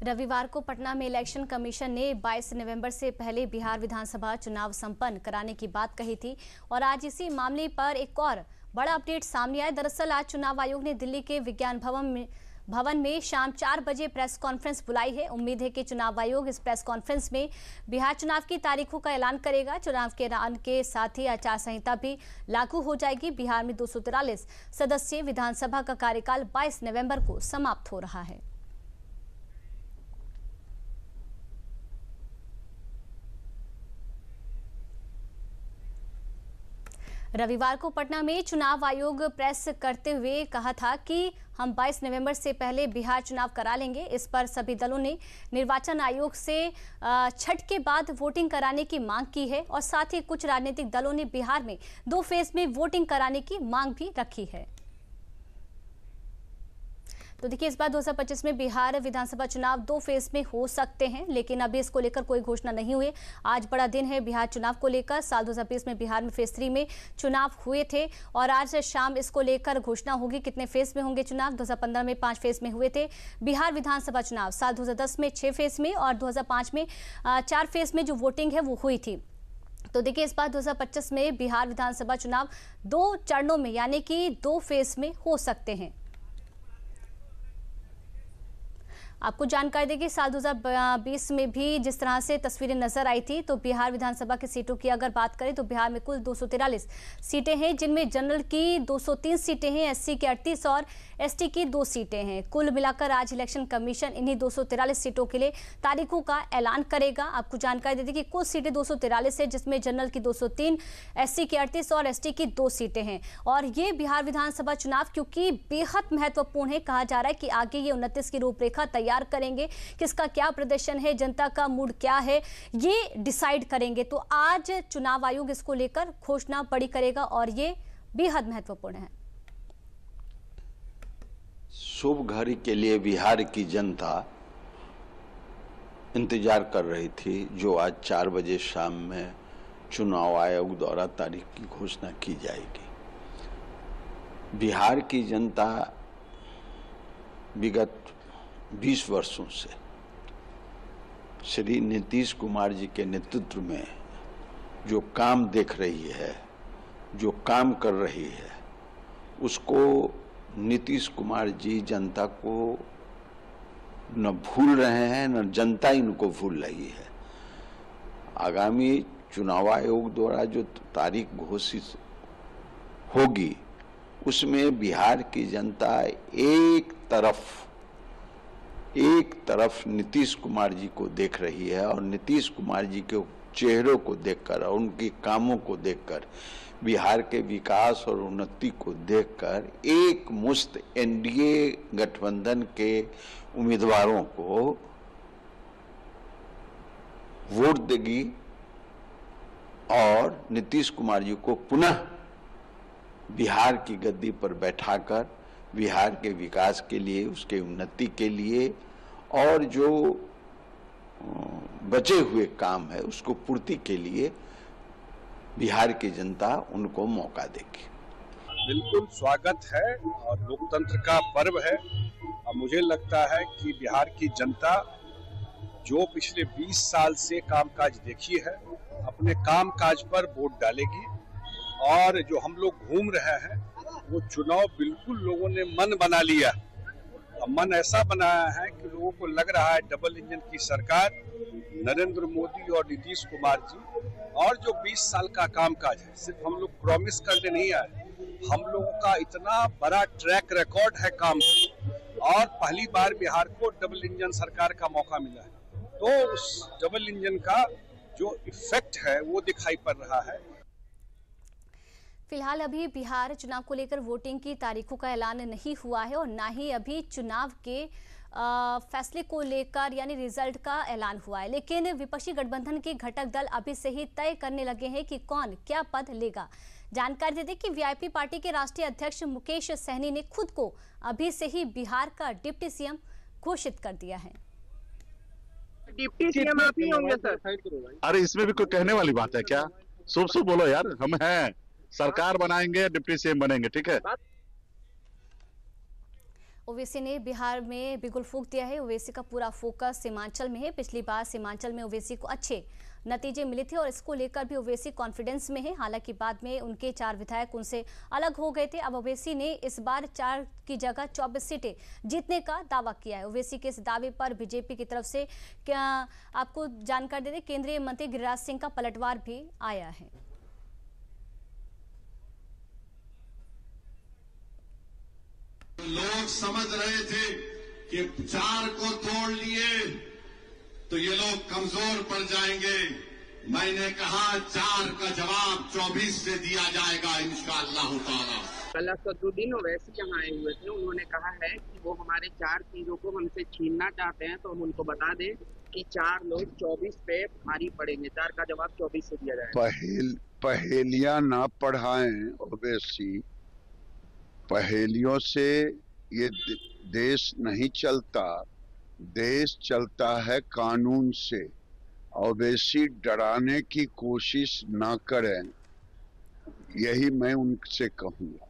रविवार को पटना में इलेक्शन कमीशन ने 22 नवंबर से पहले बिहार विधानसभा चुनाव संपन्न कराने की बात कही थी और आज इसी मामले पर एक और बड़ा अपडेट सामने आया। दरअसल आज चुनाव आयोग ने दिल्ली के विज्ञान भवन में शाम 4 बजे प्रेस कॉन्फ्रेंस बुलाई है। उम्मीद है कि चुनाव आयोग इस प्रेस कॉन्फ्रेंस में बिहार चुनाव की तारीखों का ऐलान करेगा। चुनाव के ऐलान के साथ ही आचार संहिता भी लागू हो जाएगी। बिहार में 243 सदस्यीय विधानसभा का कार्यकाल 22 नवंबर को समाप्त हो रहा है। रविवार को पटना में चुनाव आयोग प्रेस करते हुए कहा था कि हम 22 नवंबर से पहले बिहार चुनाव करा लेंगे। इस पर सभी दलों ने निर्वाचन आयोग से छठ के बाद वोटिंग कराने की मांग की है और साथ ही कुछ राजनीतिक दलों ने बिहार में 2 फेज में वोटिंग कराने की मांग भी रखी है। तो देखिए, इस बार 2025 में बिहार विधानसभा चुनाव 2 फेज में हो सकते हैं, लेकिन अभी इसको लेकर कोई घोषणा नहीं हुई। आज बड़ा दिन है बिहार चुनाव को लेकर। साल 2020 में बिहार में फेज 3 में चुनाव हुए थे और आज शाम इसको लेकर घोषणा होगी कितने फेज में होंगे चुनाव। 2015 में 5 फेज में हुए थे बिहार विधानसभा चुनाव। साल 2010 में 6 फेज में और 2005 में 4 फेज में जो वोटिंग है वो हुई थी। तो देखिए, इस बार 2025 में बिहार विधानसभा चुनाव 2 चरणों में यानी कि 2 फेज में हो सकते हैं। आपको जानकारी दें कि साल 2020 में भी जिस तरह से तस्वीरें नजर आई थी, तो बिहार विधानसभा की सीटों की अगर बात करें तो बिहार में कुल 243 सीटें हैं, जिनमें जनरल की 203 सीटें हैं, एससी की 38 और एसटी की 2 सीटें हैं। कुल मिलाकर आज इलेक्शन कमीशन इन्हीं 243 सीटों के लिए तारीखों का ऐलान करेगा। आपको जानकारी दे दें कि कुल सीटें 243 है, जिसमें जनरल की 203, एससी की 38 और एसटी की 2 सीटें हैं। और ये बिहार विधानसभा चुनाव क्योंकि बेहद महत्वपूर्ण है, कहा जा रहा है कि आगे ये 29 की रूपरेखा तैयार करेंगे, किसका क्या प्रदर्शन है, जनता का मूड क्या है, ये डिसाइड करेंगे। तो आज चुनाव आयोग इसको लेकर घोषणा बड़ी करेगा और ये बेहद महत्वपूर्ण है। शुभ घड़ी के लिए बिहार की जनता इंतजार कर रही थी, जो आज 4 बजे शाम में चुनाव आयोग द्वारा तारीख की घोषणा की जाएगी। बिहार की जनता विगत 20 वर्षों से श्री नीतीश कुमार जी के नेतृत्व में जो काम देख रही है, जो काम कर रही है, उसको नीतीश कुमार जी जनता को न भूल रहे हैं, न जनता इनको भूल रही है। आगामी चुनाव आयोग द्वारा जो तारीख घोषित होगी, उसमें बिहार की जनता एक तरफ नीतीश कुमार जी को देख रही है और नीतीश कुमार जी के चेहरों को देखकर और उनके कामों को देखकर, बिहार के विकास और उन्नति को देखकर एक मुश्त एनडीए गठबंधन के उम्मीदवारों को वोट देगी और नीतीश कुमार जी को पुनः बिहार की गद्दी पर बैठाकर बिहार के विकास के लिए, उसके उन्नति के लिए और जो बचे हुए काम है उसको पूर्ति के लिए बिहार की जनता उनको मौका देगी। बिल्कुल स्वागत है और लोकतंत्र का पर्व है और मुझे लगता है कि बिहार की जनता जो पिछले 20 साल से कामकाज देखी है, अपने कामकाज पर वोट डालेगी। और जो हम लोग घूम रहे हैं वो चुनाव बिल्कुल लोगों ने मन बना लिया। अब मन ऐसा बनाया है कि लोगों को लग रहा है डबल इंजन की सरकार, नरेंद्र मोदी और नीतीश कुमार जी, और जो 20 साल का कामकाज है, सिर्फ हम लोग प्रॉमिस करने नहीं आए, हम लोगों का इतना बड़ा ट्रैक रिकॉर्ड है काम और पहली बार बिहार को डबल इंजन सरकार का मौका मिला है, तो उस डबल इंजन का जो इफेक्ट है वो दिखाई पड़ रहा है। फिलहाल अभी बिहार चुनाव को लेकर वोटिंग की तारीखों का ऐलान नहीं हुआ है और ना ही अभी चुनाव के फैसले को लेकर यानी रिजल्ट का ऐलान हुआ है, लेकिन विपक्षी गठबंधन के घटक दल अभी से ही तय करने लगे हैं कि कौन क्या पद लेगा। जानकारी देते कि वीआईपी पार्टी के राष्ट्रीय अध्यक्ष मुकेश सहनी ने खुद को अभी से ही बिहार का डिप्टी सीएम घोषित कर दिया है। डिप्टी सीएम आप ही होंगे सर? अरे इसमें भी कोई कहने वाली बात है क्या? शुभ बोलो यार, हम हैं, सरकार बनाएंगे, डिप्टी सीएम बनेंगे, ठीक है। ओवैसी ने बिहार में बिगुल फूंक दिया है। ओवैसी का पूरा फोकस सीमांचल में है। पिछली बार सीमांचल में ओवैसी को अच्छे नतीजे मिले थे और इसको लेकर भी ओवैसी कॉन्फिडेंस में है। हालांकि बाद में उनके 4 विधायक उनसे अलग हो गए थे। अब ओवैसी ने इस बार 4 की जगह 24 सीटें जीतने का दावा किया है। ओवैसी के इस दावे पर बीजेपी की तरफ से क्या आपको जानकारी दे दें, केंद्रीय मंत्री गिरिराज सिंह का पलटवार भी आया है। लोग समझ रहे थे कि 4 को तोड़ लिए तो ये लोग कमजोर पड़ जाएंगे। मैंने कहा 4 का जवाब 24 से दिया जाएगा इंशाअल्लाह ताला। कल असदुद्दीन ओवैसी यहाँ आए हुए थे, उन्होंने कहा है कि वो हमारे 4 चीजों को हमसे छीनना चाहते हैं, तो हम उनको बता दें कि 4 लोग 24 पे भारी पड़ेंगे। 4 का जवाब 24 से दिया जाएगा। पहेलियां ना पढ़ाएं ओवैसी, पहेलियों से ये देश नहीं चलता, देश चलता है कानून से। ओवैसी डराने की कोशिश ना करें, यही मैं उनसे कहूंगा।